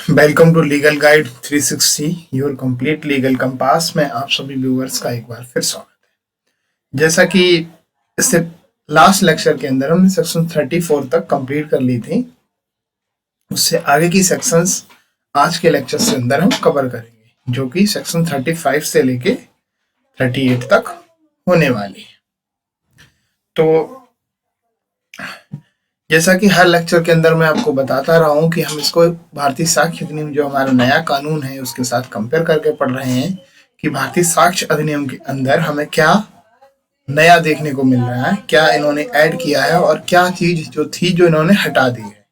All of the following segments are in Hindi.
Welcome to legal guide 360 your complete legal compass में आप सभी व्यूअर्स का एक बार फिर स्वागत है। जैसा कि इससे लास्ट लेक्चर के अंदर हमने सेक्शन 34 तक कंप्लीट कर ली थी, उससे आगे की सेक्शंस आज के लेक्चर से अंदर हम कवर करेंगे, जो कि सेक्शन 35 से लेके 38 तक होने वाली है। तो जैसा कि हर लेक्चर के अंदर मैं आपको बताता रहा हूं कि हम इसको भारतीय साक्ष्य अधिनियम जो हमारा नया कानून है उसके साथ कंपेयर करके पढ़ रहे हैं कि भारतीय साक्ष्य अधिनियम के अंदर हमें क्या नया देखने को मिल रहा है, क्या इन्होंने ऐड किया है और क्या चीज जो थी जो इन्होंने हटा दी है।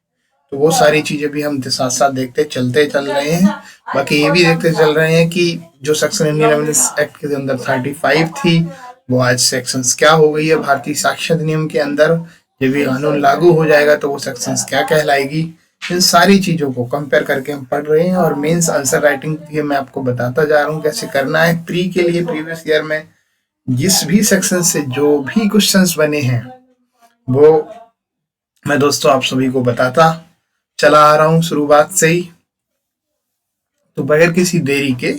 तो वो सारी चीजें भी हम साथ साथ देखते चल रहे हैं। बाकी ये भी देखते चल रहे हैं कि जो सेक्शन इंडियन एविडेंस एक्ट के अंदर 35 थी वो आज सेक्शन क्या हो गई है भारतीय साक्ष्य अधिनियम के अंदर। जब ये कानून लागू हो जाएगा तो वो सेक्शंस क्या कहलाएगी, इन सारी चीजों को कंपेयर करके हम पढ़ रहे हैं। और मेंस आंसर राइटिंग भी मैं आपको बताता जा रहा हूँ कैसे करना है। प्री के लिए प्रीवियस ईयर में जिस भी सेक्शन से जो भी क्वेश्चंस बने हैं वो मैं दोस्तों आप सभी को बताता चला आ रहा हूँ शुरुआत से ही। तो बगैर किसी देरी के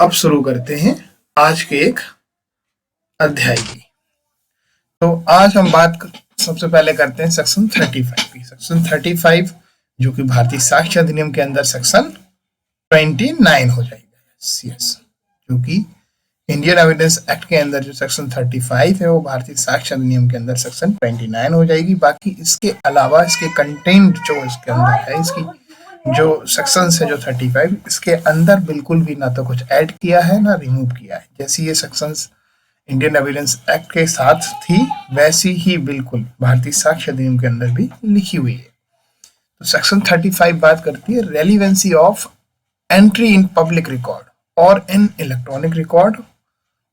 अब शुरू करते हैं आज के एक अध्याय की। तो आज हम बात सबसे पहले करते हैं सेक्शन 35 की। सेक्शन 35 जो कि भारतीय साक्ष्य अधिनियम के अंदर सेक्शन 29 हो जाएगा। यस, क्योंकि इंडियन एविडेंस एक्ट के अंदर जो सेक्शन 35 है वो भारतीय साक्ष्य अधिनियम के अंदर सेक्शन 29 हो जाएगी। बाकी इसके अलावा इसके कंटेंट जो इसके अंदर है, इसकी जो सेक्शंस है जो 35, इसके अंदर बिल्कुल भी ना तो कुछ ऐड किया है ना रिमूव किया है। जैसी ये सेक्शंस इंडियन एविडेंस एक्ट के साथ थी वैसी ही बिल्कुल भारतीय साक्ष्य अधिनियम के अंदर भी लिखी हुई है। तो सेक्शन 35 बात करती है relevancy of entry in public record और in electronic record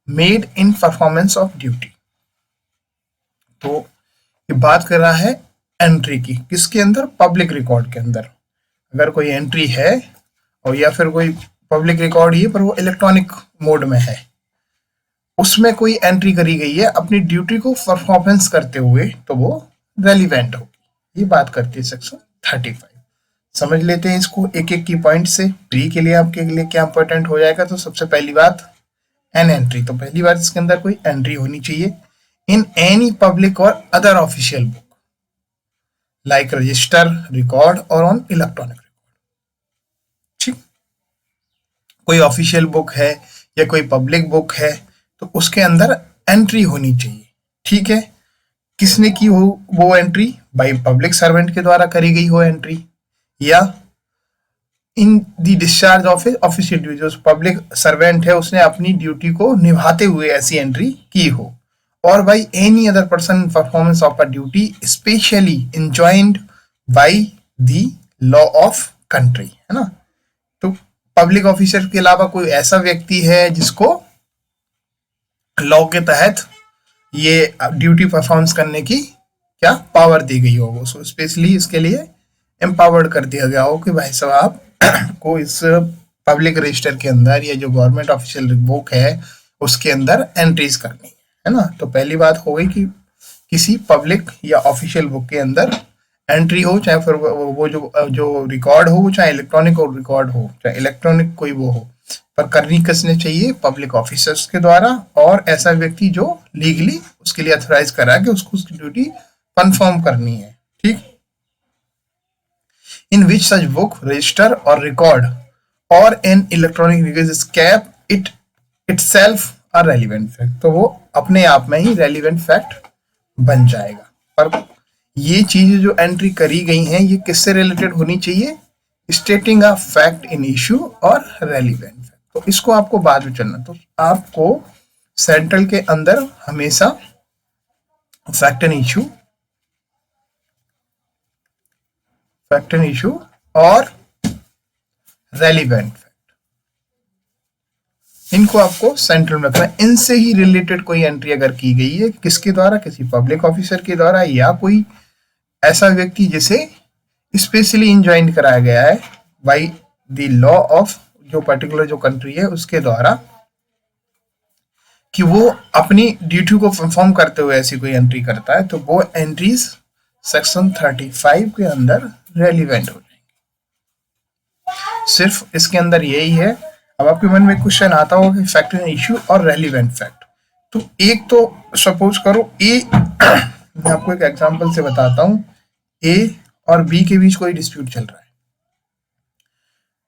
made in performance of duty. तो ये बात कर रहा है एंट्री की, किसके अंदर? पब्लिक रिकॉर्ड के अंदर। अगर कोई एंट्री है और या फिर कोई पब्लिक रिकॉर्ड ही पर वो इलेक्ट्रॉनिक मोड में है, उसमें कोई एंट्री करी गई है अपनी ड्यूटी को परफॉर्मेंस करते हुए, तो वो रेलिवेंट होगी। ये बात करती है सेक्शन 35। समझ लेते हैं इसको एक एक की पॉइंट से। प्री के लिए आपके लिए क्या इंपॉर्टेंट हो जाएगा। तो सबसे पहली बात एन एंट्री। तो पहली बात इसके अंदर कोई एंट्री होनी चाहिए इन एनी पब्लिक और other official book like register, record और ऑन इलेक्ट्रॉनिक रिकॉर्ड। ठीक, कोई ऑफिशियल बुक है या कोई पब्लिक बुक है तो उसके अंदर एंट्री होनी चाहिए। ठीक है, किसने की हो वो एंट्री? बाय पब्लिक सर्वेंट के द्वारा करी गई हो एंट्री, या in the discharge of official duty, जो पब्लिक सर्वेंट है उसने अपनी ड्यूटी को निभाते हुए ऐसी एंट्री की हो, और by any other person performance of a duty specially enjoined by the law of country, है ना। तो पब्लिक ऑफिसर के अलावा कोई ऐसा व्यक्ति है जिसको लॉ के तहत ये ड्यूटी परफॉर्मेंस करने की क्या पावर दी गई हो, वो स्पेशली इसके लिए एम्पावर्ड कर दिया गया हो कि भाई साहब को इस पब्लिक रजिस्टर के अंदर या जो गवर्नमेंट ऑफिशियल बुक है उसके अंदर एंट्रीज करनी है ना। तो पहली बात हो गई कि किसी पब्लिक या ऑफिशियल बुक के अंदर एंट्री हो, चाहे फिर वो जो रिकॉर्ड हो, चाहे इलेक्ट्रॉनिक रिकॉर्ड हो, चाहे इलेक्ट्रॉनिक कोई वो हो, पर करनी किसने चाहिए? पब्लिक ऑफिसर्स के द्वारा, और ऐसा व्यक्ति जो लीगली उसके लिए अथोराइज करा कि उसको उसकी ड्यूटी परफॉर्म करनी है। ठीक, इन विच सच बुक, रजिस्टर और रिकॉर्ड और an electronic record cap it itself a relevant fact. तो वो अपने आप में ही रेलिवेंट फैक्ट बन जाएगा। पर ये चीजें जो एंट्री करी गई हैं ये किससे रिलेटेड होनी चाहिए? स्टेटिंग अ फैक्ट इन इश्यू और रेलिवेंट फैक्ट। तो इसको आपको बाद में चलना। तो आपको सेंट्रल के अंदर हमेशा फैक्ट एंड इश्यू और रेलिवेंट फैक्ट, इनको आपको सेंट्रल में रखना है। इनसे ही रिलेटेड कोई एंट्री अगर की गई है, किसके द्वारा? किसी पब्लिक ऑफिसर के द्वारा या कोई ऐसा व्यक्ति जिसे स्पेशली इंजॉइन कराया गया है बाय द लॉ ऑफ जो पर्टिकुलर जो कंट्री है उसके द्वारा, कि वो अपनी ड्यूटी को परफॉर्म करते हुए ऐसी कोई एंट्री करता है, तो वो एंट्रीज सेक्शन 35 के अंदर रेलिवेंट हो जाएंगी। सिर्फ इसके अंदर यही है। अब आपके मन में क्वेश्चन आता होगा कि फैक्ट एंड इश्यू और रेलिवेंट फैक्ट। तो एक तो सपोज करो ए मैं आपको एक एग्जांपल से बताता हूं, ए और बी के बीच कोई डिस्प्यूट चल रहा है।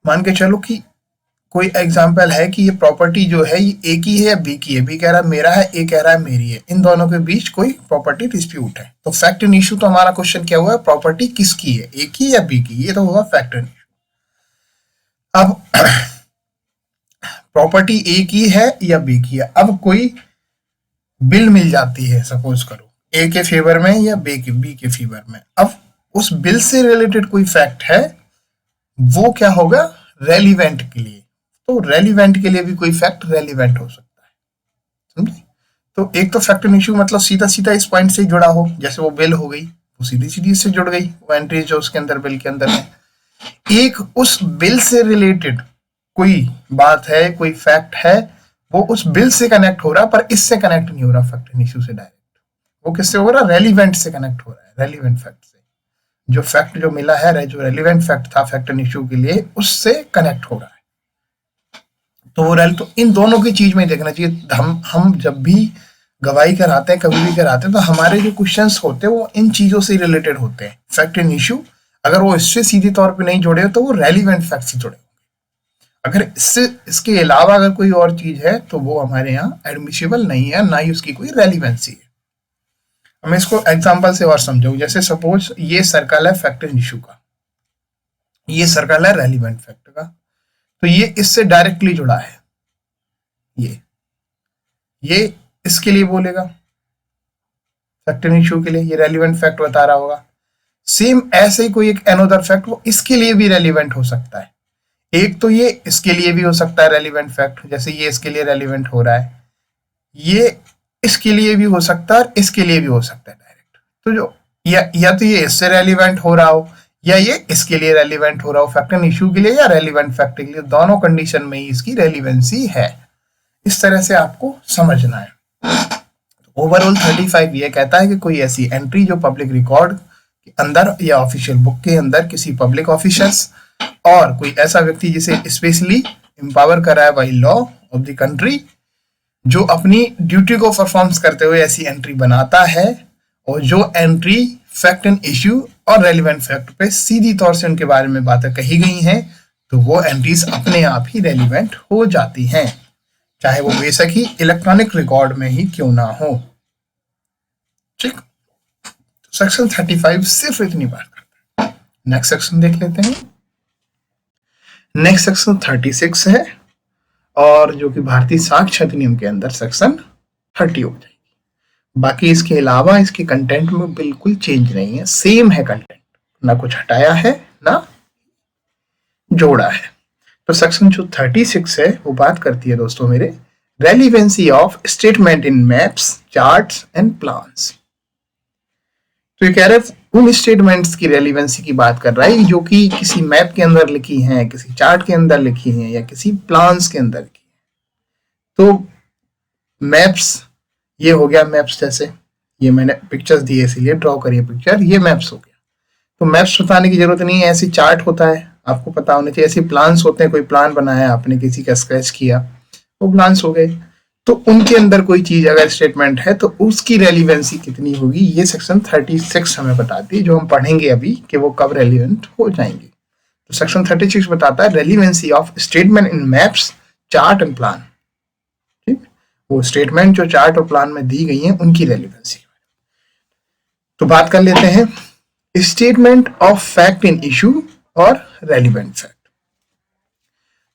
मान के चलो कि कोई एग्जांपल है कि ये प्रॉपर्टी जो है ये ए की है या बी की है। बी कह रहा है मेरा है, ए कह रहा है मेरी है। इन दोनों के बीच कोई प्रॉपर्टी डिस्प्यूट है। तो फैक्ट एंड इश्यू तो हमारा क्वेश्चन क्या हुआ, प्रॉपर्टी किसकी है, ए की या बी की, ये तो हुआ फैक्ट एंड इश्यू। अब प्रॉपर्टी ए की है या बी की है। अब कोई बिल मिल जाती है सपोज करो ए के फेवर में या बी के फेवर में। अब उस बिल से रिलेटेड कोई फैक्ट है, वो क्या होगा, रेलिवेंट के लिए। तो रेलिवेंट के लिए भी कोई फैक्ट रेलिवेंट हो सकता है, समझे। तो एक तो फैक्ट एंड इश्यू मतलब सीधा सीधा इस पॉइंट से जुड़ा हो, जैसे वो बिल हो गई वो सीधी सीधी इससे जुड़ गई, वो एंट्री जो उसके अंदर बिल के अंदर है। एक उस बिल से रिलेटेड कोई बात है, कोई फैक्ट है, वो उस बिल से कनेक्ट हो रहा पर इससे कनेक्ट नहीं हो रहा फैक्ट एंड इश्यू से डायरेक्ट। वो किससे हो रहा, रेलिवेंट से कनेक्ट हो रहा है, रेलिवेंट फैक्ट से। जो फैक्ट जो मिला है, जो रेलिवेंट फैक्ट था फैक्ट एंड इश्यू के लिए, उससे कनेक्ट हो रहा है। तो वो तो इन दोनों की चीज में देखना चाहिए। हम जब भी गवाही कराते हैं, कभी भी कराते हैं, तो हमारे जो क्वेश्चंस होते हैं वो इन चीजों से रिलेटेड होते हैं। फैक्ट एंड इश्यू अगर वो इससे सीधे तौर पे नहीं जुड़े तो वो रेलिवेंट फैक्ट से जुड़े। अगर इसके अलावा अगर कोई और चीज है तो वो हमारे यहाँ एडमिसिबल नहीं है, ना ही उसकी कोई रेलिवेंसी है। मैं इसको एग्जांपल से और समझाऊं। जैसे सपोज ये सर्कल है फैक्ट एंड इश्यू का, ये सर्कल है रेलिवेंट फैक्ट का। तो ये इससे डायरेक्टली जुड़ा है, ये इसके लिए बोलेगा फैक्ट एंड इश्यू के लिए, ये रेलिवेंट फैक्ट बता रहा होगा। सेम ऐसे ही कोई एक अनदर फैक्ट वो इसके लिए भी रेलिवेंट हो सकता है। एक तो ये इसके लिए भी हो सकता है रेलिवेंट फैक्ट, जैसे ये इसके लिए रेलिवेंट हो रहा है, ये इसके लिए भी हो सकता है, इसके लिए भी हो सकता है डायरेक्ट। तो जो या तो ये इससे रेलिवेंट हो रहा हो या ये इसके लिए रेलिवेंट हो रहा हो, फैक्ट एंड इश्यू के लिए या रेलिवेंट फैक्ट के लिए, दोनों कंडीशन में ही इसकी रेलिवेंसी है। इस तरह से आपको समझना है। ओवरऑल 35 ये कहता है कि कोई ऐसी एंट्री जो पब्लिक रिकॉर्ड के अंदर या ऑफिशियल बुक के अंदर किसी पब्लिक ऑफिसर्स और कोई ऐसा व्यक्ति जिसे स्पेशली एम्पावर करा है by law of the country, जो अपनी ड्यूटी को परफॉर्म करते हुए ऐसी एंट्री बनाता है, और जो एंट्री फैक्ट एंड इश्यू और रेलिवेंट फैक्ट पे सीधी तौर से उनके बारे में बातें कही गई हैं, तो वो एंट्रीज अपने आप ही रेलिवेंट हो जाती हैं, चाहे वो बेशक ही इलेक्ट्रॉनिक रिकॉर्ड में ही क्यों ना हो। ठीक, सेक्शन 35 सिर्फ इतनी बात करता है। नेक्स्ट सेक्शन देख लेते हैं। नेक्स्ट सेक्शन 36 है, और जो कि भारतीय साक्ष्य अधिनियम के अंदर सेक्शन 30 हो जाएगी। बाकी इसके अलावा इसके कंटेंट में बिल्कुल चेंज नहीं है, सेम है कंटेंट, ना कुछ हटाया है ना जोड़ा है। तो सेक्शन जो 36 है वो बात करती है दोस्तों मेरे, relevancy of statement in maps, charts and plans. तो ये कह रहे हैं उन स्टेटमेंट्स की रेलिवेंसी की बात कर रहा है जो कि किसी मैप के अंदर लिखी हैं, किसी चार्ट के अंदर लिखी हैं, या किसी प्लान्स के अंदर लिखी है। तो मैप्स, ये हो गया मैप्स, जैसे ये मैंने पिक्चर्स दिए इसलिए ड्रॉ करिए पिक्चर, ये मैप्स हो गया। तो मैप्स बताने की जरूरत नहीं है, ऐसी चार्ट होता है आपको पता होना चाहिए। ऐसे प्लान्स होते हैं, कोई प्लान बनाया आपने, किसी का स्केच किया, वो प्लान्स हो गए। तो उनके अंदर कोई चीज अगर स्टेटमेंट है तो उसकी रेलिवेंसी कितनी होगी, ये सेक्शन 36 हमें बताती है, जो हम पढ़ेंगे अभी कि वो कब रेलिवेंट हो जाएंगे। तो सेक्शन 36 बताता है relevancy of statement in maps, chart and plan. ठीक, वो स्टेटमेंट जो चार्ट और प्लान में दी गई हैं उनकी रेलिवेंसी। तो बात कर लेते हैं statement of fact in issue और रेलिवेंट फैक्ट।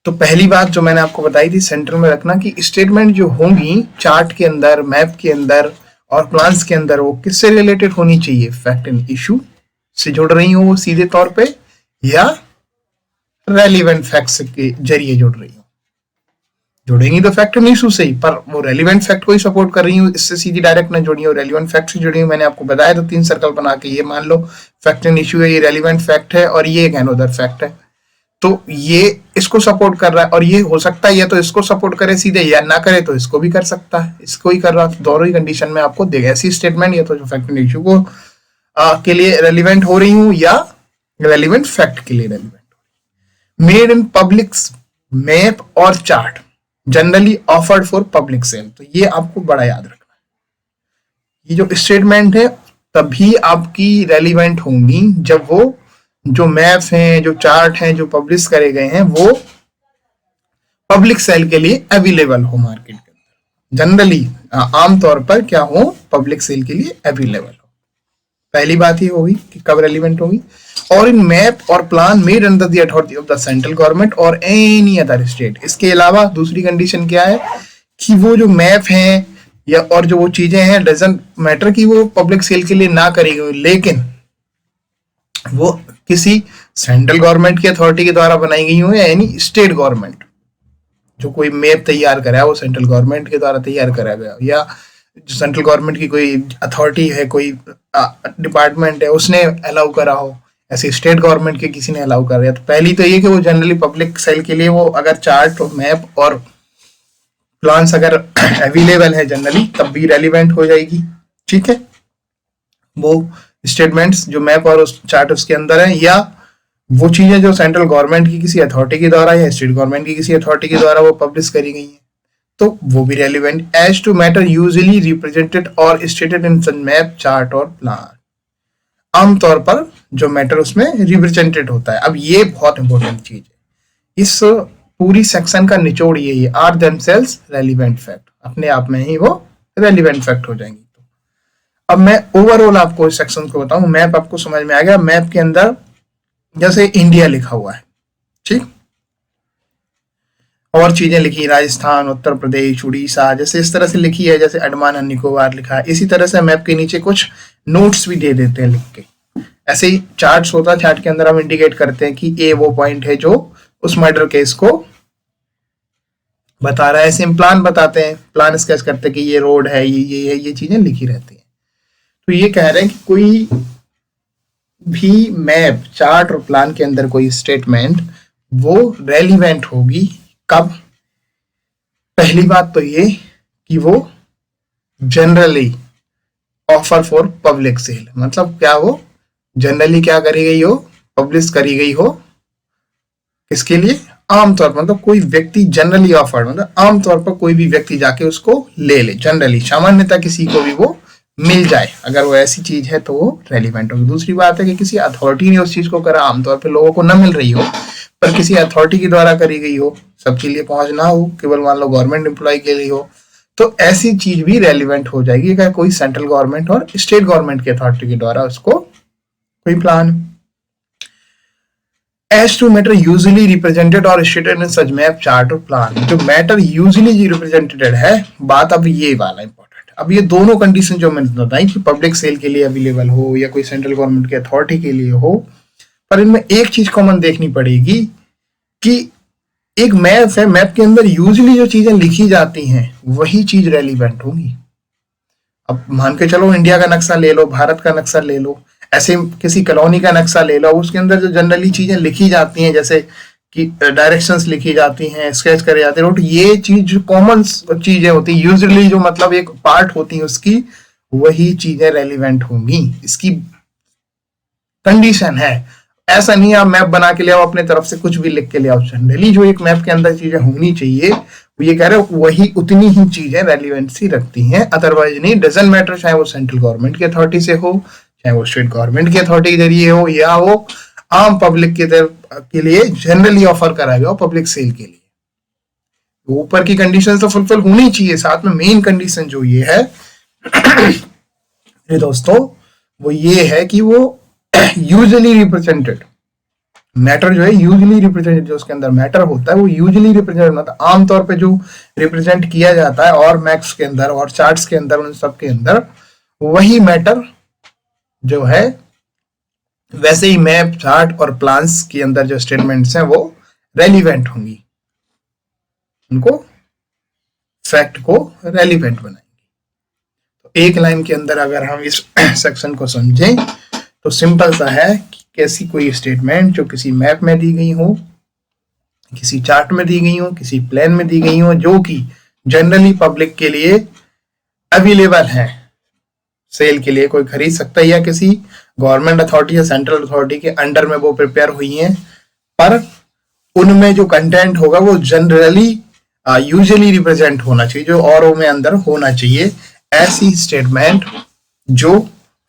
तो पहली बात जो मैंने आपको बताई थी सेंटर में रखना कि स्टेटमेंट जो होंगी चार्ट के अंदर, मैप के अंदर और प्लान्स के अंदर, वो किससे रिलेटेड होनी चाहिए, फैक्ट एंड इशू से जुड़ रही हो वो सीधे तौर पे, या रेलिवेंट फैक्ट्स के जरिए जुड़ रही हो। जुड़ेंगी तो फैक्ट एंड इशू से ही, पर वो रेलिवेंट फैक्ट को ही सपोर्ट कर रही हूँ, इससे सीधी डायरेक्ट ना जुड़ी हो, रेलिवेंट फैक्ट से जुड़ी हूँ। मैंने आपको बताया तो 3 सर्कल बना के, ये मान लो फैक्ट एंड इशू है, ये रेलिवेंट फैक्ट है, और ये एक अनदर फैक्ट है। तो ये इसको सपोर्ट कर रहा है, और ये हो सकता है या तो इसको सपोर्ट करे सीधे, या ना करे तो इसको भी कर सकता है, इसको ही कर रहा है। दोनों ही कंडीशन में आपको देगा ऐसी स्टेटमेंट, या तो जो फैक्ट एंड इशू को के लिए रेलिवेंट हो रही हूँ, या रेलिवेंट फैक्ट के लिए रेलिवेंट हो रही हूँ। मेड इन पब्लिक मैप और chart generally offered for public sale. तो ये आपको बड़ा याद रखना है, ये जो स्टेटमेंट है तभी आपकी रेलिवेंट होंगी जब वो जो मैप्स हैं, जो चार्ट हैं, जो पब्लिश करे गए हैं, वो पब्लिक सेल के लिए अवेलेबल हो मार्केट के अंदर। जनरली आमतौर पर क्या हो, पब्लिक सेल के लिए अवेलेबल हो। पहली बात ये होगी कि कब रेलिवेंट होगी। और इन मैप और plan made under the authority of the central government और एनी अदर स्टेट। इसके अलावा दूसरी कंडीशन क्या है कि वो जो मैप हैं या और जो वो चीजें हैं, डजंट मैटर कि वो पब्लिक सेल के लिए ना करी गई, लेकिन वो किसी सेंट्रल गवर्नमेंट की अथॉरिटी के द्वारा बनाई गई हो या एनी स्टेट गवर्नमेंट जो कोई मैप तैयार करा है वो सेंट्रल गवर्नमेंट के द्वारा तैयार करा गया, या जो सेंट्रल गवर्नमेंट की कोई अथॉरिटी है, कोई डिपार्टमेंट है, उसने अलाउ करा हो, ऐसे स्टेट गवर्नमेंट के किसी ने अलाउ कर दिया। तो पहली तो ये कि वो जनरली पब्लिक सेल के लिए वो अगर चार्ट और मैप और प्लान्स अगर अवेलेबल है जनरली तब भी रेलिवेंट हो जाएगी। ठीक है, वो स्टेटमेंट्स जो मैप और उस चार्ट उसके अंदर है, या वो चीजें जो सेंट्रल गवर्नमेंट की किसी अथॉरिटी के द्वारा या स्टेट गवर्नमेंट की किसी अथॉरिटी के द्वारा वो पब्लिश करी गई है, तो वो भी relevant. As to matter usually represented और stated in such map, chart और प्लान। आमतौर पर जो मैटर उसमें रिप्रेजेंटेड होता है। अब ये बहुत इंपॉर्टेंट चीज है, इस पूरी सेक्शन का निचोड़ यही है, आर देमसेल्व्स रेलिवेंट फैक्ट, अपने आप में ही वो रेलिवेंट फैक्ट हो जाएंगी। तो अब मैं ओवरऑल आपको इस सेक्शन को बताऊं। मैप आपको समझ में आ गया। मैप के अंदर जैसे इंडिया लिखा हुआ है, ठीक, और चीजें लिखी, राजस्थान, उत्तर प्रदेश, उड़ीसा, जैसे इस तरह से लिखी है, जैसे अंडमान एंड निकोबार लिखा है, इसी तरह से मैप के नीचे कुछ नोट्स भी दे देते हैं लिख के। ऐसे ही चार्ट्स होता है, चार्ट के अंदर हम इंडिकेट करते हैं कि ए वो पॉइंट है जो उस मर्डर केस को बता रहा है। ऐसे हम प्लान बताते हैं, प्लान स्केच करते हैं कि ये रोड है, ये चीजें लिखी रहती हैं। तो ये कह रहे हैं कि कोई भी मैप, चार्ट और प्लान के अंदर कोई स्टेटमेंट वो रेलिवेंट होगी कब? पहली बात तो ये कि वो generally offer for public sale, मतलब क्या, वो जनरली क्या करी गई हो, पब्लिश करी गई हो, किसके लिए? आमतौर पर, मतलब कोई व्यक्ति जनरली ऑफर्ड, मतलब आमतौर पर कोई भी व्यक्ति जाके उसको ले ले, जनरली सामान्यतः किसी को भी वो मिल जाए, अगर वो ऐसी चीज है तो वो रेलिवेंट होगी। दूसरी बात है कि किसी अथॉरिटी ने उस चीज को करा, आमतौर पर लोगों को न मिल रही हो पर किसी अथॉरिटी के द्वारा करी गई हो, सबके लिए पहुंच ना हो, केवल मान लो गवर्नमेंट एम्प्लॉय के लिए हो, तो ऐसी चीज भी रेलिवेंट हो जाएगी अगर कोई सेंट्रल गवर्नमेंट और स्टेट गवर्नमेंट के अथॉरिटी के द्वारा उसको कोई plan. As to matter usually represented और stated in such map, chart और प्लान। जो मैटर यूजुअली रिप्रेजेंटेड है, बात अब ये वाला इंपॉर्टेंट। अब ये दोनों कंडीशन जो मैंने बताई कि पब्लिक सेल के लिए अवेलेबल हो या कोई सेंट्रल गवर्नमेंट की अथॉरिटी के लिए हो, पर इनमें एक चीज कॉमन देखनी पड़ेगी कि एक मैप है, मैप के अंदर यूजुअली जो चीजें लिखी जाती हैं वही चीज रेलिवेंट होगी। अब मान के चलो इंडिया का नक्शा ले लो, भारत का नक्शा ले लो, ऐसे किसी कॉलोनी का नक्शा ले लो, उसके अंदर जो जनरली चीजें लिखी जाती हैं, जैसे कि डायरेक्शंस लिखी जाती हैं, स्केच करे जाते हैं, ये चीज जो कॉमन चीजें होती है यूजुअली, जो मतलब एक पार्ट होती है उसकी, वही चीजें रेलिवेंट होंगी। इसकी कंडीशन है। ऐसा नहीं आप मैप बना के ले आओ, अपने तरफ से कुछ भी लिख के ले आओ। जनरली जो एक मैप के अंदर चीजें होनी चाहिए वो ये कह रहे हो वही उतनी ही चीजें रेलिवेंसी रखती हैं, अदरवाइज नहीं। डजंट मैटर चाहे वो सेंट्रल गवर्नमेंट की अथॉरिटी से हो, चाहे वो स्टेट गवर्नमेंट की अथॉरिटी के जरिए हो, या वो आम पब्लिक के लिए जनरली ऑफर कराया गया हो पब्लिक सेल के लिए। ऊपर की कंडीशन तो फुलफिल होनी चाहिए, साथ में मेन कंडीशन जो ये है ये दोस्तों, वो ये है कि वो यूजुअली रिप्रेजेंटेड मैटर जो है, यूजुअली रिप्रेजेंटेड जो उसके अंदर मैटर होता है वो यूजुअली रिप्रेजेंट, मतलब आमतौर पे जो रिप्रेजेंट किया जाता है और मैप्स के अंदर और चार्ट्स के अंदर, उन सब के अंदर वही मैटर जो है, वैसे ही मैप, चार्ट और प्लान्स के अंदर जो स्टेटमेंट्स हैं वो रेलिवेंट होंगी, उनको फैक्ट को रेलिवेंट बनाएंगे। तो एक लाइन के अंदर अगर हम इस सेक्शन को समझें तो सिंपल सा है कि कैसी कोई स्टेटमेंट जो किसी मैप में दी गई हो, किसी चार्ट में दी गई हो, किसी प्लान में दी गई हो, जो कि जनरली पब्लिक के लिए अवेलेबल है, सेल के लिए कोई खरीद सकता है, या किसी गवर्नमेंट अथॉरिटी या सेंट्रल अथॉरिटी के अंडर में वो प्रिपेयर हुई हैं, पर उनमें जो कंटेंट होगा वो जनरली यूजुअली रिप्रेजेंट होना चाहिए, जो और में अंदर होना चाहिए। ऐसी स्टेटमेंट जो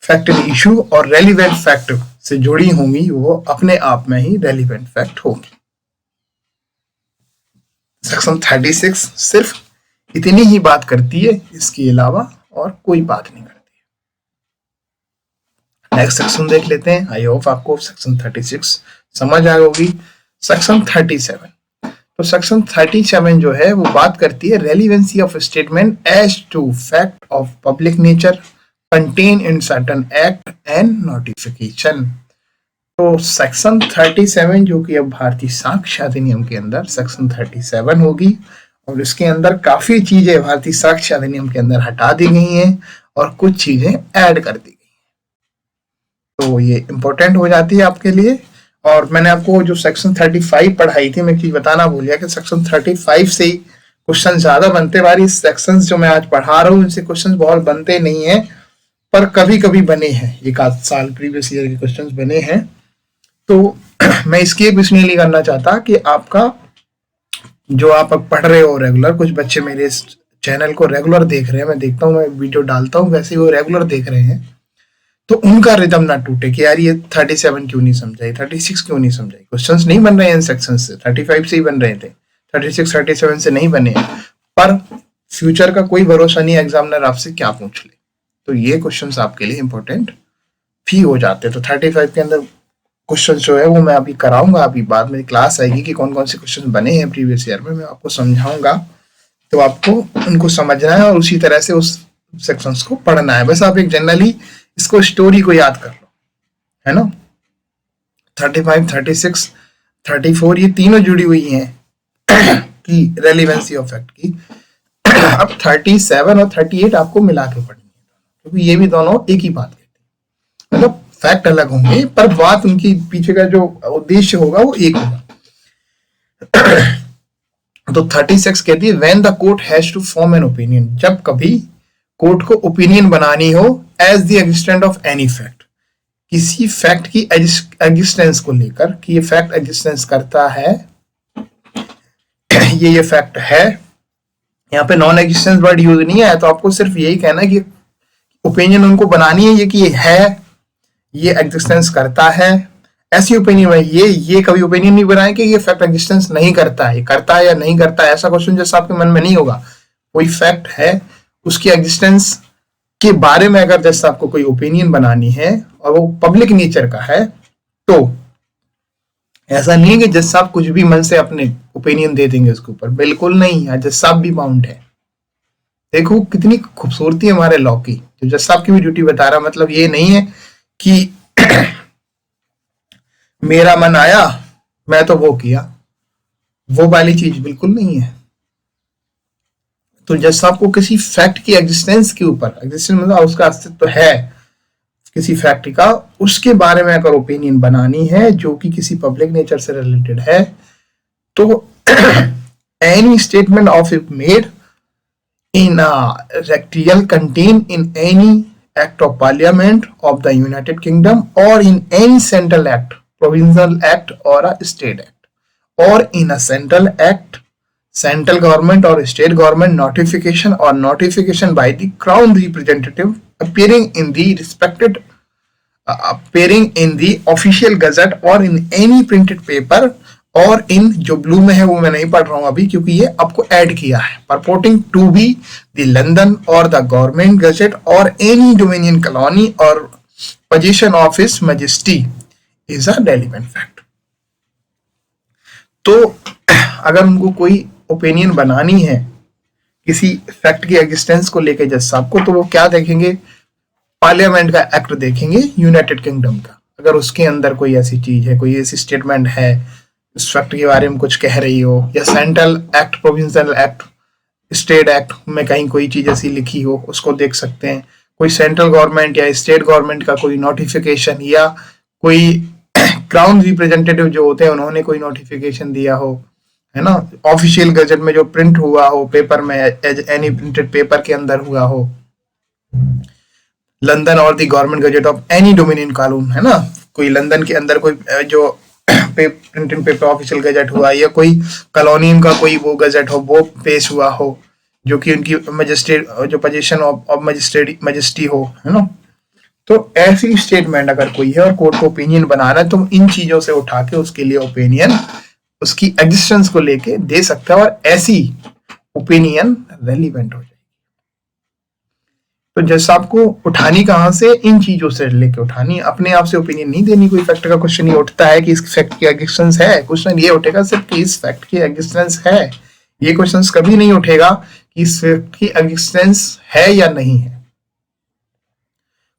फैक्ट एंड इशू और रेलिवेंट फैक्ट से जुड़ी होंगी वो अपने आप में ही रेलिवेंट फैक्ट होंगी। सेक्शन 36 सिर्फ इतनी ही बात करती है, इसके अलावा और कोई बात नहीं करती है। नेक्स्ट सेक्शन देख लेते हैं। आई होप आपको सेक्शन 36 समझ आ होगी। सेक्शन 37, तो सेक्शन 37 जो है वो बात करती है relevancy of statement as to fact of public nature contained in certain act and notification। तो सेक्शन 37 जो कि अब भारतीय साक्ष्य अधिनियम के अंदर सेक्शन 37 होगी, और इसके अंदर काफी चीजें भारतीय साक्ष्य अधिनियम के अंदर हटा दी गई हैं और कुछ चीजें ऐड कर दी गई हैं। तो ये इंपॉर्टेंट हो जाती है आपके लिए। और मैंने आपको जो सेक्शन 35 पढ़ाई थी, मैं एक चीज बताना भूल गया कि सेक्शन 35 से ही क्वेश्चन ज्यादा बनते वाली सेक्शंस जो मैं आज पढ़ा रहा हूँ इनसे क्वेश्चन बहुत बनते नहीं है, पर कभी कभी बने हैं। एक आध साल प्रीवियस ईयर के क्वेश्चंस बने हैं। तो मैं स्किप इसलिए नहीं करना चाहता कि आपका जो आप पढ़ रहे हो रेगुलर, कुछ बच्चे मेरे इस चैनल को रेगुलर देख रहे हैं, मैं देखता हूँ, मैं वीडियो डालता हूँ, वैसे ही वो रेगुलर देख रहे हैं, तो उनका रिदम ना टूटे कि यार ये 37 क्यों नहीं समझाई, 36 क्यों नहीं समझाई। क्वेश्चंस नहीं बन रहे हैं इन सेक्शन से, 35 से ही बन रहे थे, 36 37 से नहीं बने। पर फ्यूचर का कोई भरोसा नहीं, एग्जामिनर आपसे क्या पूछ ले, तो ये क्वेश्चंस आपके लिए इंपॉर्टेंट भी हो जाते हैं। तो 35 के अंदर क्वेश्चन जो है वो मैं अभी कराऊंगा, अभी बाद में क्लास आएगी कि कौन कौन से क्वेश्चन बने हैं प्रीवियस ईयर में, मैं आपको समझाऊंगा। तो आपको उनको समझना है और उसी तरह से उस सेक्शंस को पढ़ना है। बस आप एक जनरली इसको स्टोरी को याद कर लो, है ना। 35, 36, 34 ये तीनों जुड़ी हुई हैं कि रेलिवेंसी ऑफ फैक्ट की। अब 37 और 38 आपको मिला के पढ़नी है, क्योंकि ये भी दोनों एक ही बात कहते हैं। मतलब फैक्ट अलग होंगे पर बात उनकी पीछे का जो उद्देश्य होगा वो एक होगा। तो 36 कहती है when the court has to form an opinion, जब कभी कोर्ट को ओपिनियन बनानी हो as the existent of any fact, किसी फैक्ट की एग्जिस्टेंस को लेकर कि ये फैक्ट एग्जिस्टेंस करता है, ये फैक्ट है। यहाँ पे नॉन एग्जिस्टेंस वर्ड यूज नहीं है, तो आपको सिर्फ यही कहना है कि ओपिनियन उनको बनानी है ये कि ये है, ये एग्जिस्टेंस करता है। ऐसी ओपिनियन है, ये कभी ओपिनियन नहीं बनाए कि ये फैक्ट एग्जिस्टेंस नहीं करता है, करता है या नहीं करता है। ऐसा क्वेश्चन जैसा आपके मन में नहीं होगा। कोई फैक्ट है, उसकी एग्जिस्टेंस के बारे में अगर जैसा आपको कोई ओपिनियन बनानी है और वो पब्लिक नेचर का है, तो ऐसा नहीं है कि जज साहब कुछ भी मन से अपने ओपिनियन दे देंगे उसके ऊपर, बिल्कुल नहीं। जज साहब भी बाउंड है। देखो कितनी खूबसूरती है हमारे लॉ की, जो जज साहब की भी ड्यूटी बता रहा। मतलब ये नहीं है कि मेरा मन आया मैं तो वो किया, वो वाली चीज बिल्कुल नहीं है। तो जज साहब को किसी फैक्ट की एग्जिस्टेंस के ऊपर, एग्जिस्टेंस मतलब उसका अस्तित्व है किसी फैक्ट का, उसके बारे में अगर ओपिनियन बनानी है जो कि किसी पब्लिक नेचर से रिलेटेड है, तो any statement of it made in recital contain in any act of parliament of the United Kingdom or in any central act, provincial act or a state act, or in a central act, central government or state government notification or notification by the crown representative appearing in the respected appearing in the official gazette or in any printed paper, और इन जो ब्लू में है वो मैं नहीं पढ़ रहा हूं अभी क्योंकि ये आपको ऐड किया है, purporting to be the London or the government gazette or any dominion colony or possession of his majesty is a relevant fact। तो अगर उनको कोई ओपिनियन बनानी है किसी फैक्ट की एग्जिस्टेंस को लेकर जज साहब को, तो वो क्या देखेंगे, पार्लियामेंट का एक्ट देखेंगे यूनाइटेड किंगडम का। अगर उसके अंदर कोई ऐसी चीज है, कोई ऐसी स्टेटमेंट है इस फैक्ट के बारे में कुछ कह रही हो, या central act, provincial act, state act में कहीं कोई चीज ऐसी लिखी हो, उसको देख सकते हैं। कोई सेंट्रल गवर्नमेंट या स्टेट गवर्नमेंट का कोई नोटिफिकेशन, या कोई क्राउन रिप्रेजेंटेटिव जो होते हैं उन्होंने कोई नोटिफिकेशन दिया हो, है ना, ऑफिशियल गजट में जो प्रिंट हुआ हो पेपर में, एनी प्रिंटेड पेपर के अंदर हुआ हो, लंदन और the government gazette of any dominion कानून, है ना, कोई लंदन के अंदर कोई जो प्रिंटिंग पेपर ऑफिशियल गजट हुआ, या कोई कॉलोनी का कोई वो गजट हो वो पेश हुआ हो, जो कि उनकी मजिस्ट्रेट जो पोजीशन ऑफ मजिस्ट्री हो, है ना। तो ऐसी स्टेटमेंट अगर कोई है और कोर्ट को ओपिनियन बनाना है, तो इन चीजों से उठा के उसके लिए ओपिनियन उसकी एग्जिस्टेंस को लेके दे सकता है, और ऐसी ओपिनियन रेलिवेंट हो जाएगी। तो जैसे आपको उठानी कहां से, इन चीजों से लेके उठानी, अपने आप से ओपिनियन नहीं देनी। कोई फैक्ट का क्वेश्चन ये उठता है कि इस फैक्ट की एग्जिस्टेंस है, क्वेश्चन ये उठेगा सिर्फ कि इस फैक्ट की एग्जिस्टेंस है। ये क्वेश्चन कभी नहीं उठेगा कि इस फैक्ट की एग्जिस्टेंस है या नहीं है।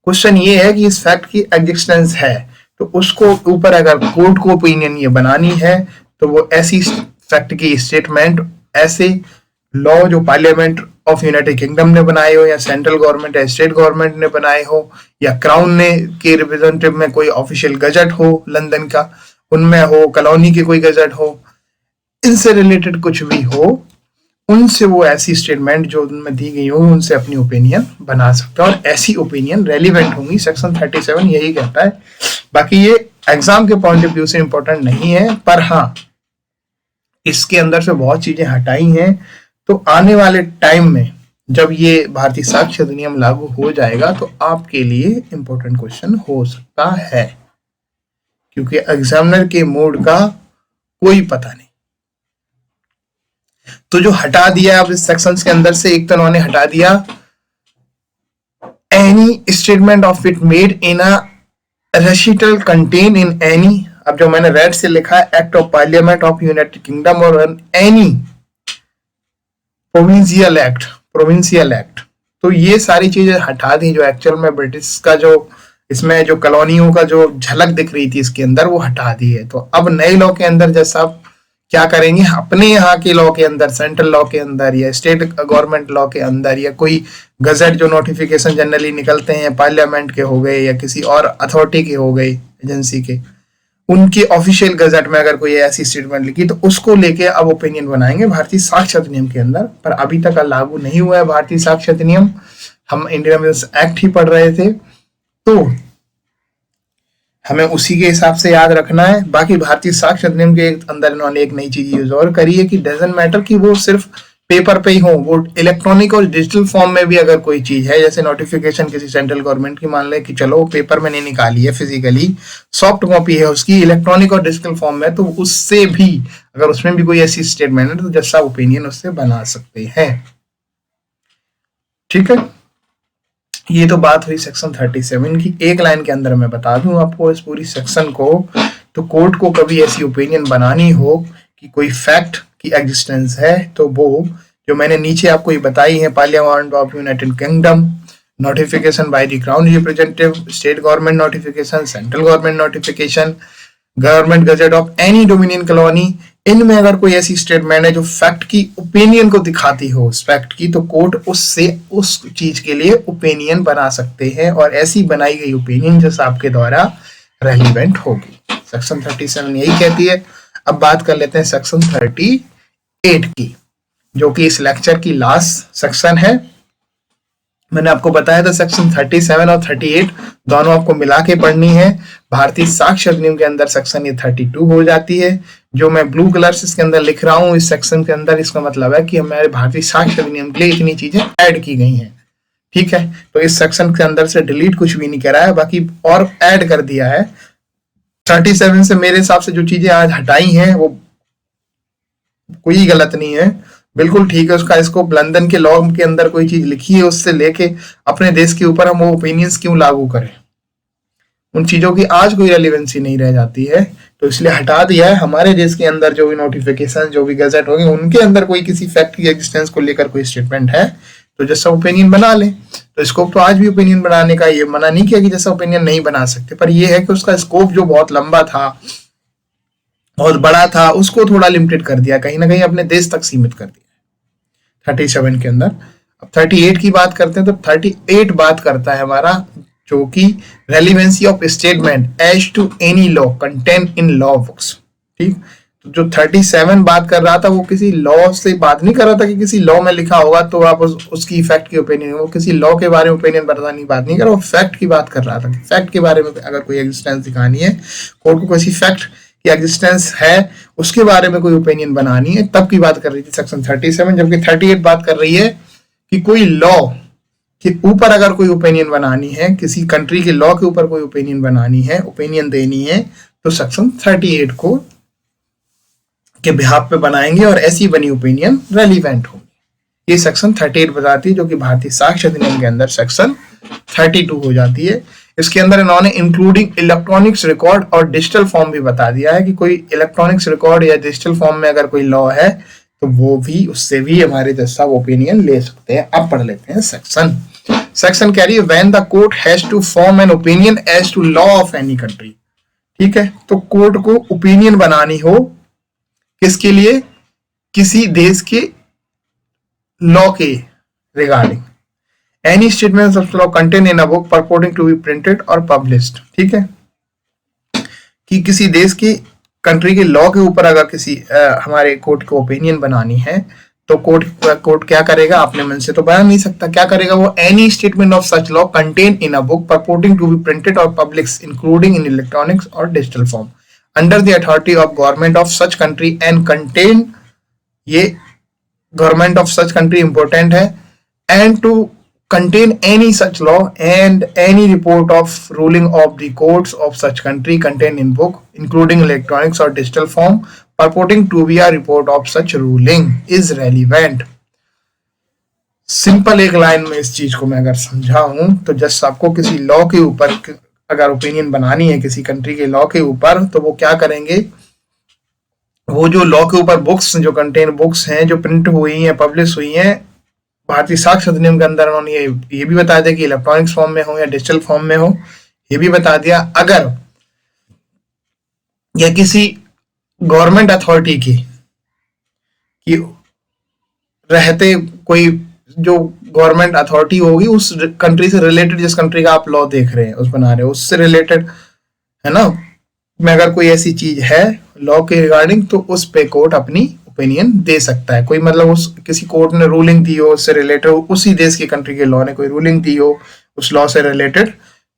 क्वेश्चन ये है कि इस फैक्ट की एग्जिस्टेंस है, तो उसको ऊपर अगर कोर्ट को ओपिनियन ये बनानी है, तो वो ऐसी फैक्ट की स्टेटमेंट, ऐसे लॉ जो पार्लियामेंट ऑफ यूनाइटेड किंगडम ने बनाए हो, या सेंट्रल गवर्नमेंट या स्टेट गवर्नमेंट ने बनाए हो, या क्राउन ने के रिप्रेजेंटेटिव में कोई ऑफिशियल गजट हो लंदन का, उनमें हो, कॉलोनी के कोई गजट हो, इनसे रिलेटेड कुछ भी हो, उनसे वो ऐसी स्टेटमेंट जो उनमें दी गई हो उनसे अपनी ओपिनियन बना सकता है, और ऐसी ओपिनियन रेलिवेंट होंगी। सेक्शन 37 यही कहता है। बाकी ये एग्जाम के पॉइंट ऑफ व्यू से इंपॉर्टेंट नहीं है, पर हाँ इसके अंदर से बहुत चीजें हटाई हैं। तो आने वाले टाइम में जब ये भारतीय साक्ष्य अधिनियम लागू हो जाएगा, तो आपके लिए इंपॉर्टेंट क्वेश्चन हो सकता है, क्योंकि एग्जामिनर के मूड का कोई पता नहीं। तो जो हटा दिया अब इस सेक्शंस के अंदर से, एक तो उन्होंने हटा दिया any statement of it made in a recital contain in any, अब जो मैंने रेड से लिखा है, act of parliament of United kingdom और एनी प्रोविंशियल एक्ट, तो ये सारी चीजें हटा दी। जो एक्चुअल में ब्रिटिश का जो इसमें जो कॉलोनियों का जो झलक दिख रही थी इसके अंदर, वो हटा दी है। तो अब नए लॉ के अंदर जैसा आप क्या करेंगे, अपने यहाँ के लॉ के अंदर, सेंट्रल लॉ के अंदर या स्टेट गवर्नमेंट लॉ के अंदर, या कोई गजट जो नोटिफिकेशन जनरली निकलते हैं पार्लियामेंट के हो गए या किसी और अथॉरिटी के हो गए, एजेंसी के, उनके ऑफिशियल गजट में अगर कोई ऐसी स्टेटमेंट लिखी, तो उसको लेके अब ओपिनियन बनाएंगे भारतीय साक्ष्य अधिनियम के अंदर। पर अभी तक लागू नहीं हुआ है भारतीय साक्ष्य अधिनियम, हम इंडियन एक्ट ही पढ़ रहे थे, तो हमें उसी के हिसाब से याद रखना है। बाकी भारतीय साक्ष्य अधिनियम के अंदर इन्होंने एक नई चीज यूज और करी है कि डजंट मैटर कि वो सिर्फ पेपर पे ही हो, वो इलेक्ट्रॉनिक और डिजिटल फॉर्म में भी अगर कोई चीज है, जैसे नोटिफिकेशन किसी सेंट्रल गवर्नमेंट की, मान लें कि चलो पेपर में नहीं निकाली है, फिजिकली सॉफ्ट कॉपी है उसकी, इलेक्ट्रॉनिक और डिजिटल फॉर्म में, तो उससे भी अगर उसमें भी कोई ऐसी स्टेटमेंट है, तो जैसा ओपिनियन उससे बना सकते हैं। ठीक है, ये तो बात हुई सेक्शन 37 की। एक लाइन के अंदर मैं बता दूं आपको इस पूरी सेक्शन को, तो कोर्ट को कभी ऐसी ओपिनियन बनानी हो कि कोई फैक्ट की एग्जिस्टेंस है, तो वो जो मैंने नीचे आपको ये बताई है, parliament of United kingdom, notification by the crown representative, state government notification, central government notification, government gazette of any dominion colony, इनमें अगर कोई ऐसी स्टेटमेंट है जो फैक्ट की ओपिनियन को दिखाती हो उस फैक्ट की, तो कोर्ट उससे उस चीज के लिए ओपिनियन बना सकते हैं, और ऐसी बनाई गई ओपिनियन जैसा आपके द्वारा रेलिवेंट होगी। सेक्शन 37 यही कहती है। अब बात कर लेते हैं सेक्शन 38 की, जो कि इस लेक्चर की लास्ट सेक्शन है। मैंने आपको बताया था सेक्शन 37 और 38 दोनों आपको मिला के पढ़नी है। भारतीय साक्ष्य अधिनियम के अंदर सेक्शन ये 32 हो जाती है। जो मैं ब्लू कलर से इसके अंदर लिख रहा हूँ इस सेक्शन के अंदर, इसका मतलब है कि हमारे भारतीय साक्ष्य अधिनियम के लिए इतनी चीजें ऐड की गई हैं। ठीक है, तो इस सेक्शन के अंदर से डिलीट कुछ भी नहीं करा है, बाकी और ऐड कर दिया है। 37 से मेरे हिसाब से जो चीजें आज हटाई हैं वो कोई गलत नहीं है, बिल्कुल ठीक है। उसका स्कोप लंदन के लॉ के अंदर कोई चीज लिखी है उससे लेके अपने देश के ऊपर हम वो ओपिनियंस क्यों लागू करें, उन चीजों की आज कोई रेलिवेंसी नहीं रह जाती है, तो इसलिए हटा दिया है। हमारे देश के अंदर जो भी नोटिफिकेशन, जो भी गजट होंगे, उनके अंदर कोई किसी फैक्ट की एग्जिस्टेंस को लेकर कोई स्टेटमेंट है तो जैसा ओपिनियन बना ले। तो स्कोप तो आज भी ओपिनियन बनाने का, ये मना नहीं किया कि जैसा ओपिनियन नहीं बना सकते, पर ये है कि उसका स्कोप जो बहुत लंबा था और बड़ा था, उसको थोड़ा लिमिटेड कर दिया, कहीं ना कहीं अपने देश तक सीमित कर दिया 37 के अंदर। अब 38 की बात करते हैं, तो 38 बात करता है हमारा जो कि relevancy of statement as to any law contain in law books. ठीक, तो जो 37 बात कर रहा था वो किसी लॉ से बात नहीं कर रहा था कि किसी लॉ में लिखा होगा तो आप उसकी इफेक्ट की ओपिनियन, वो किसी लॉ के बारे में ओपिनियन बताने की बात नहीं कर रहा, वो फैक्ट की बात कर रहा था। फैक्ट के बारे में अगर कोई एग्जिस्टेंस दिखानी है, कोर्ट को किसी फैक्ट की एग्जिस्टेंस है उसके बारे में कोई ओपिनियन बनानी है, तब की बात कर रही थी सेक्शन 37, जबकि 38 बात कर रही है कि कोई लॉ के ऊपर अगर कोई ओपिनियन बनानी है, किसी कंट्री के लॉ के ऊपर कोई ओपिनियन बनानी है, ओपिनियन देनी है, तो सेक्शन 38 को के बिहाफ पे बनाएंगे और ऐसी बनी ओपिनियन रेलिवेंट होगी। ये सेक्शन 38 बताती है, जो कि भारतीय साक्ष्य अधिनियम के अंदर सेक्शन 32 हो जाती है। इसके अंदर इन्होंने इंक्लूडिंग इलेक्ट्रॉनिक्स रिकॉर्ड और डिजिटल फॉर्म भी बता दिया है कि कोई इलेक्ट्रॉनिक्स रिकॉर्ड या डिजिटल फॉर्म में अगर कोई लॉ है तो वो भी, उससे भी हमारे जज साहब ओपिनियन ले सकते हैं। अब पढ़ लेते हैं सेक्शन कह रही है when the court has to form an opinion as to law of any country. ठीक है, तो कोर्ट को ओपिनियन बनानी हो किसके लिए, किसी देश के लॉ के regarding, any statement of law contain in a book purporting to be printed और पब्लिश्ड। ठीक है, कि किसी देश की कंट्री के लॉ के ऊपर अगर किसी हमारे कोर्ट को ओपिनियन बनानी है तो कोर्ट क्या करेगा, अपने मन से तो बना नहीं सकता, क्या करेगा वो, any statement of such law contain in a book purporting to be printed और पब्लिश्ड इंक्लूडिंग इन इलेक्ट्रॉनिक्स और digital form under the authority of government of such country and contain, ये government of such country important है, and to contain any such law and any report of ruling of the courts of such country contained in book including electronics or digital form purporting to be a report of such ruling is relevant। Simple एक लाइन में इस चीज को मैं अगर समझाऊं तो जस्ट आपको किसी लॉ के ऊपर अगर ओपिनियन बनानी है किसी कंट्री के लॉ के ऊपर, तो वो क्या करेंगे, वो जो लॉ के ऊपर बुक्स जो कंटेन बुक्स हैं जो प्रिंट हुई हैं, पब्लिश हुई हैं, भारतीय साक्ष्य अधिनियम के अंदर उन्होंने ये भी बता दिया कि इलेक्ट्रॉनिक्स फॉर्म में हो या डिजिटल फॉर्म में हो, ये भी बता दिया। अगर या किसी गवर्नमेंट अथॉरिटी की रहते कोई जो गवर्नमेंट अथॉरिटी होगी उस कंट्री से रिलेटेड, जिस कंट्री का आप लॉ देख रहे हैं उस बना रहे हो उससे रिलेटेड है ना, में अगर कोई ऐसी चीज है लॉ के रिगार्डिंग तो उस पे कोर्ट अपनी ओपिनियन दे सकता है। कोई मतलब उस किसी कोर्ट ने रूलिंग दी हो उससे रिलेटेड, उसी देश की कंट्री के लॉ ने कोई रूलिंग दी हो उस लॉ से रिलेटेड,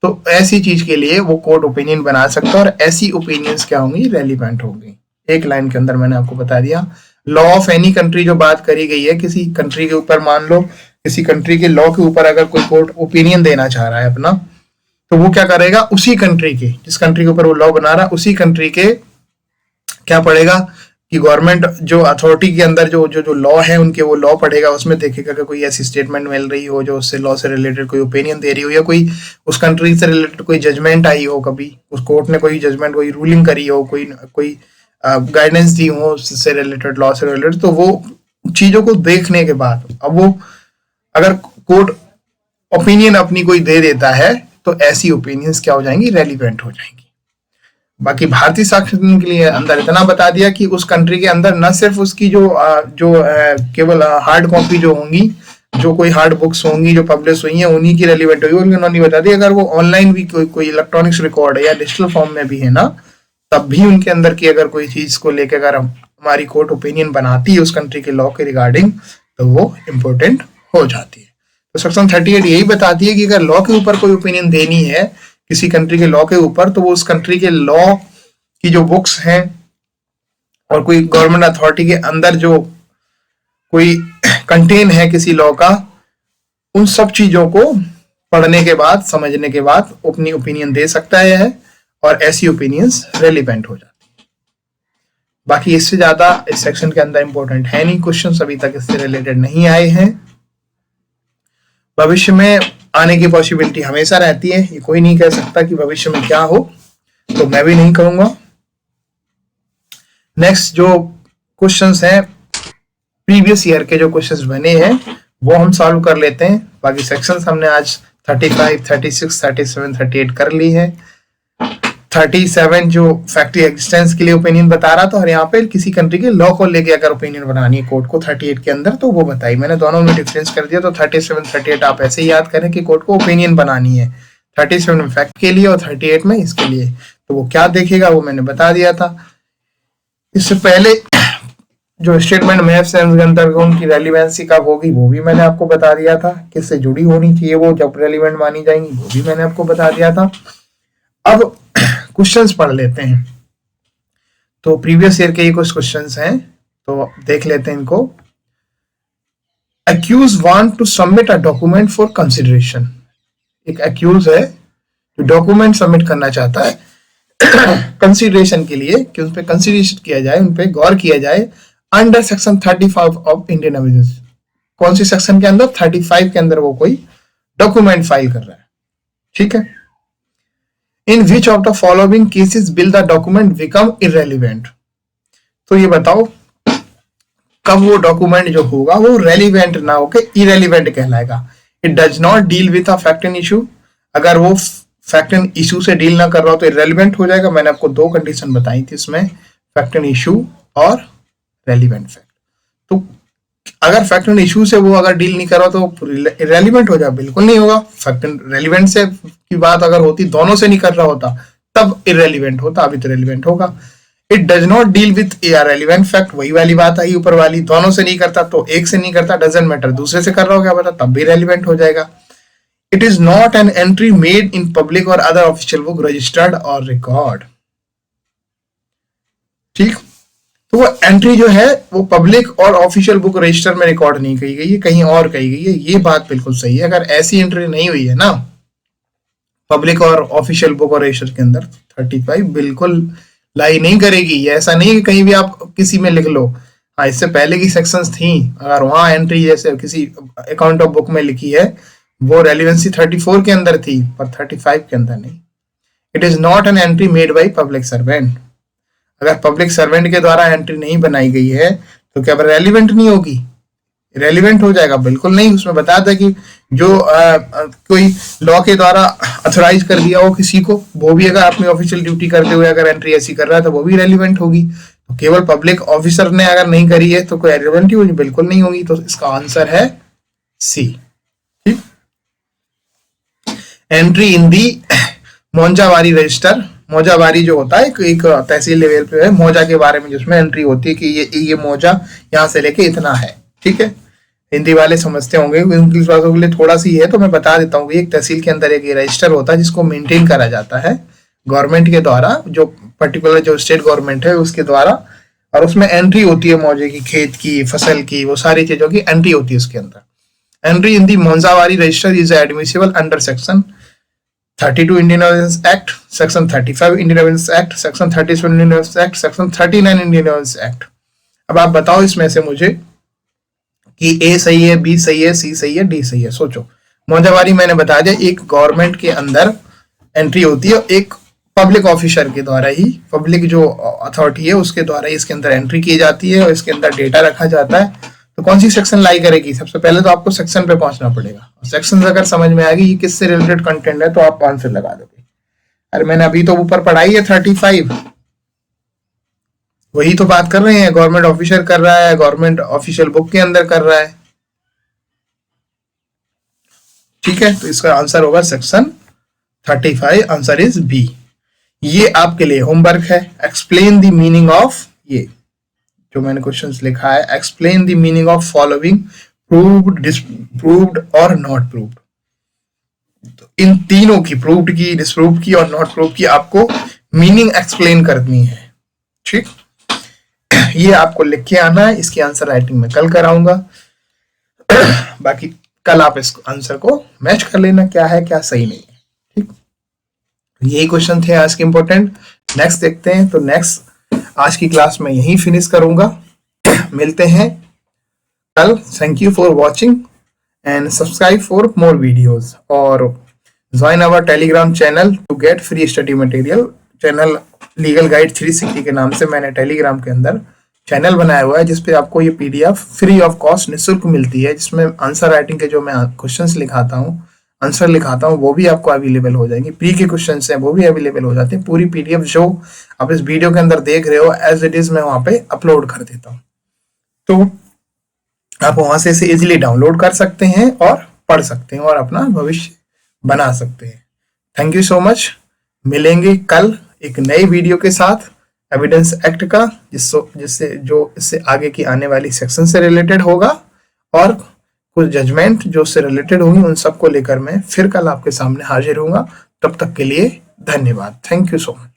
तो ऐसी चीज के लिए वो कोर्ट ओपिनियन बना सकता है और ऐसी ओपिनियंस क्या होंगी, रेलिवेंट होंगी। एक लाइन के अंदर मैंने आपको बता दिया। लॉ ऑफ एनी कंट्री जो बात करी गई है, किसी कंट्री के ऊपर मान लो किसी कंट्री के लॉ के ऊपर अगर कोई कोर्ट ओपिनियन देना चाह रहा है अपना, तो वो क्या करेगा, उसी कंट्री के, जिस कंट्री के ऊपर वो लॉ बना रहा है उसी कंट्री के क्या पढ़ेगा कि गवर्नमेंट जो अथॉरिटी के अंदर जो जो जो लॉ है उनके वो लॉ पढ़ेगा, उसमें देखेगा कि कोई ऐसी स्टेटमेंट मिल रही हो जो उससे लॉ से रिलेटेड कोई ओपिनियन दे रही हो, या कोई उस कंट्री से रिलेटेड कोई जजमेंट आई हो, कभी उस कोर्ट ने कोई जजमेंट कोई रूलिंग करी हो, कोई गाइडेंस दी हो उससे रिलेटेड लॉ से रिलेटेड, तो वो चीजों को देखने के बाद अब वो अगर कोर्ट ओपिनियन अपनी कोई दे देता है तो ऐसी ओपिनियंस क्या हो जाएंगी, रेलिवेंट हो जाएंगी। बाकी भारतीय साक्ष्य अधिनियम के लिए अंदर इतना बता दिया कि उस कंट्री के अंदर न सिर्फ उसकी जो केवल हार्ड कॉपी जो होंगी, जो कोई हार्ड बुक्स होंगी जो पब्लिश हुई हैं उन्हीं की रेलिवेंट होगी, बल्कि उन्होंने बता दिया अगर वो ऑनलाइन भी कोई इलेक्ट्रॉनिक्स रिकॉर्ड है या डिजिटल फॉर्म में भी है ना, तब भी उनके अंदर की अगर कोई चीज को लेकर अगर हमारी कोर्ट ओपिनियन बनाती है उस कंट्री के लॉ के रिगार्डिंग तो वो इम्पोर्टेंट हो जाती है। तो सेक्शन 38 यही बताती है कि अगर लॉ के ऊपर कोई ओपिनियन देनी है किसी कंट्री के लॉ के ऊपर, तो वो उस कंट्री के लॉ की जो बुक्स हैं और कोई गवर्नमेंट अथॉरिटी के अंदर जो कोई कंटेन है किसी लॉ का, उन सब चीजों को पढ़ने के बाद, समझने के बाद अपनी ओपिनियन दे सकता है और ऐसी ओपिनियंस रेलिवेंट हो जाती है। बाकी इससे ज्यादा इस सेक्शन के अंदर इंपॉर्टेंट है नहीं, क्वेश्चंस अभी तक इससे रिलेटेड नहीं आए हैं। भविष्य में आने की पॉसिबिलिटी हमेशा रहती है, ये कोई नहीं कह सकता कि भविष्य में क्या हो, तो मैं भी नहीं कहूंगा। नेक्स्ट जो क्वेश्चंस हैं प्रीवियस ईयर के जो क्वेश्चंस बने हैं वो हम सॉल्व कर लेते हैं। बाकी सेक्शंस हमने आज 35, 36, 37, 38 कर ली है। 37 जो फैक्ट्री एग्जिस्टेंस के लिए ओपिनियन बता रहा था, और यहाँ पे किसी कंट्री के लॉ को लेके अगर ओपिनियन बनानी है कोर्ट को 38 के अंदर, तो वो बताई मैंने, दोनों में डिफरेंस कर दिया। तो 37, 38 आप ऐसे ही याद करें कि कोर्ट को ओपिनियन बनानी है 37 में फैक्ट के लिए और 38 में इसके लिए, तो वो क्या देखेगा वो मैंने बता दिया था। इससे पहले जो स्टेटमेंट मैप्स है उनके अंदर उनकी रेलिवेंसी कब होगी वो भी मैंने आपको बता दिया था, किससे जुड़ी होनी चाहिए वो जब रेलिवेंट मानी जाएंगी वो भी मैंने आपको बता दिया था। अब क्वेश्चंस पढ़ लेते हैं। तो प्रीवियस ईयर के ही कुछ क्वेश्चंस हैं, तो देख लेते हैं इनको। Accused want to submit a document for consideration. एक एक्यूज है जो डॉक्यूमेंट सबमिट करना चाहता है कंसिडरेशन के लिए, कि उन पे कंसिडरेशन किया जाए, उन पे गौर किया जाए under section 35 of Indian evidence. कौन सी सेक्शन के अंदर? 35 के अंदर वो कोई डॉक्यूमेंट फाइल कर रहा है, ठीक है। In which of the following cases will the document become irrelevant. तो ये बताओ कब वो डॉक्यूमेंट जो होगा वो रेलिवेंट ना होके इरेलीवेंट कहलाएगा। It does not deal with a fact and issue. अगर वो फैक्ट एंड इशू से डील ना कर रहा हो तो इरेलीवेंट हो जाएगा। मैंने आपको दो कंडीशन बताई थी इसमें, फैक्ट एंड इशू और रेलिवेंट फैक्ट। तो अगर फैक्ट एंड इशू से वो अगर डील नहीं कर रहा तो इरेलीवेंट हो जाएगा? बिल्कुल नहीं होगा। फैक्ट एंड रेलिवेंट से की बात अगर होती, दोनों से नहीं कर रहा होता, तब इरेलीवेंट होता, अभी तो रेलिवेंट होगा। It does not deal with relevant fact, वही वाली बात आई ऊपर वाली, दोनों से नहीं करता तो एक से नहीं करता, डजंट मैटर, दूसरे से कर रहा हो क्या पता, तब भी रेलिवेंट हो जाएगा। It is not an entry made in public और अदर ऑफिशियल बुक रजिस्टर्ड और रिकॉर्ड। ठीक, तो वो एंट्री जो है वो पब्लिक और ऑफिशियल बुक रजिस्टर में रिकॉर्ड नहीं कही गई है, कहीं और कही गई है। ये बात बिल्कुल सही है। अगर ऐसी एंट्री नहीं हुई है ना पब्लिक और ऑफिशियल बुक और रजिस्टर के अंदर, 35 बिल्कुल लाई नहीं करेगी। ऐसा नहीं कि कहीं भी आप किसी में लिख लो, हाँ इससे पहले की सेक्शंस थी, अगर वहां एंट्री जैसे किसी अकाउंट ऑफ बुक में लिखी है वो रेलिवेंसी 34 के अंदर थी पर 35 के अंदर नहीं। It is not an entry made by public servant. अगर पब्लिक सर्वेंट के द्वारा एंट्री नहीं बनाई गई है तो क्या रेलिवेंट नहीं होगी? रेलिवेंट हो जाएगा? बिल्कुल नहीं। उसमें बताया था कि जो कोई लॉ के द्वारा अथोराइज कर दिया हो किसी को, वो भी अगर अपनी ऑफिशियल ड्यूटी करते हुए अगर एंट्री ऐसी कर रहा है तो वो भी रेलिवेंट होगी। तो केवल पब्लिक ऑफिसर ने अगर नहीं करी है तो कोई रेलिवेंट होगी? बिल्कुल नहीं होगी। तो इसका आंसर है सी। ठीक, एंट्री इन दी मौजावारी रजिस्टर। मौजावारी जो होता है एक तहसील लेवल पे है, मौजा के बारे में जिसमें एंट्री होती है कि ये मौजा यहाँ से लेके इतना है। ठीक है, हिंदी वाले समझते होंगे, इंग्लिश वालों के लिए थोड़ा सी है तो मैं बता देता हूँ। एक तहसील के अंदर एक रजिस्टर होता है जिसको मेंटेन करा जाता है गवर्नमेंट के द्वारा, जो पर्टिकुलर जो स्टेट गवर्नमेंट है उसके द्वारा, और उसमें एंट्री होती है मौजे की, खेत की, फसल की, वो सारी चीजों की एंट्री होती है उसके अंदर। एंट्री इन दी मौजावारी register is admissible under section 32 Indian evidence act, section 35 Indian evidence act, section 37 Indian evidence act, section 39 Indian evidence act. अब आप बताओ इसमें से मुझे कि ए सही है, बी सही है, सी सही है, डी सही है। सोचो, मौजावारी मैंने बता दिया एक गवर्नमेंट के अंदर एंट्री होती है, एक पब्लिक ऑफिसर के द्वारा ही, पब्लिक जो अथॉरिटी है उसके द्वारा ही इसके अंदर एंट्री की जाती है और इसके अंदर डेटा रखा जाता है। तो कौन सी सेक्शन लाई करेगी? सबसे पहले तो आपको सेक्शन पे पहुंचना पड़ेगा। सेक्शन अगर समझ में आ गई ये किससे रिलेटेड कंटेंट है तो आप आंसर लगा दोगे। अरे मैंने अभी तो ऊपर पढ़ाई है 35, वही तो बात कर रहे हैं। गवर्नमेंट ऑफिसर कर रहा है, गवर्नमेंट ऑफिशियल बुक के अंदर कर रहा है। ठीक है, तो इसका आंसर होगा सेक्शन 35। Answer is B. ये आपके लिए होमवर्क है। एक्सप्लेन द मीनिंग ऑफ, ये जो मैंने क्वेश्चंस लिखा है, explain the meaning of following proved, disproved और नॉट प्रूव्ड। तो इन तीनों की, प्रूव्ड की, डिस्प्रूव्ड की और नॉट प्रूव्ड की, आपको मीनिंग एक्सप्लेन करनी है। ठीक, ये आपको लिख के आना है। इसकी आंसर राइटिंग में कल कराऊंगा। बाकी कल आप इस आंसर को मैच कर लेना, क्या है क्या सही नहीं है। ठीक, यही क्वेश्चन थे आज के इंपॉर्टेंट। नेक्स्ट देखते हैं। तो नेक्स्ट आज की क्लास में यही फिनिश करूंगा। मिलते हैं कल। Thank you for watching and subscribe for more videos और join our Telegram channel to get free study material. Channel legal guide 360 के नाम से मैंने टेलीग्राम के अंदर चैनल बनाया हुआ है जिसपे आपको ये पीडीएफ फ्री ऑफ कॉस्ट निःशुल्क मिलती है, जिसमें आंसर राइटिंग के जो मैं क्वेश्चंस लिखाता हूँ, आंसर लिखाता हूँ, वो भी आपको अवेलेबल हो जाएंगे। प्री के क्वेश्चंस हैं वो भी अवेलेबल हो जाते हैं। पूरी पीडीएफ जो आप इस वीडियो के अंदर देख रहे हो एज इट इज मैं वहां पे अपलोड कर देता हूँ, तो आप वहां से इसे इजिली डाउनलोड कर सकते हैं और पढ़ सकते हैं और अपना भविष्य बना सकते हैं। Thank you so much. मिलेंगे कल एक नई वीडियो के साथ एविडेंस एक्ट का, इससे आगे की आने वाली सेक्शन से रिलेटेड होगा और कुछ जजमेंट जो उससे रिलेटेड होंगी उन सबको लेकर मैं फिर कल आपके सामने हाजिर होऊंगा। तब तक के लिए धन्यवाद। Thank you so much.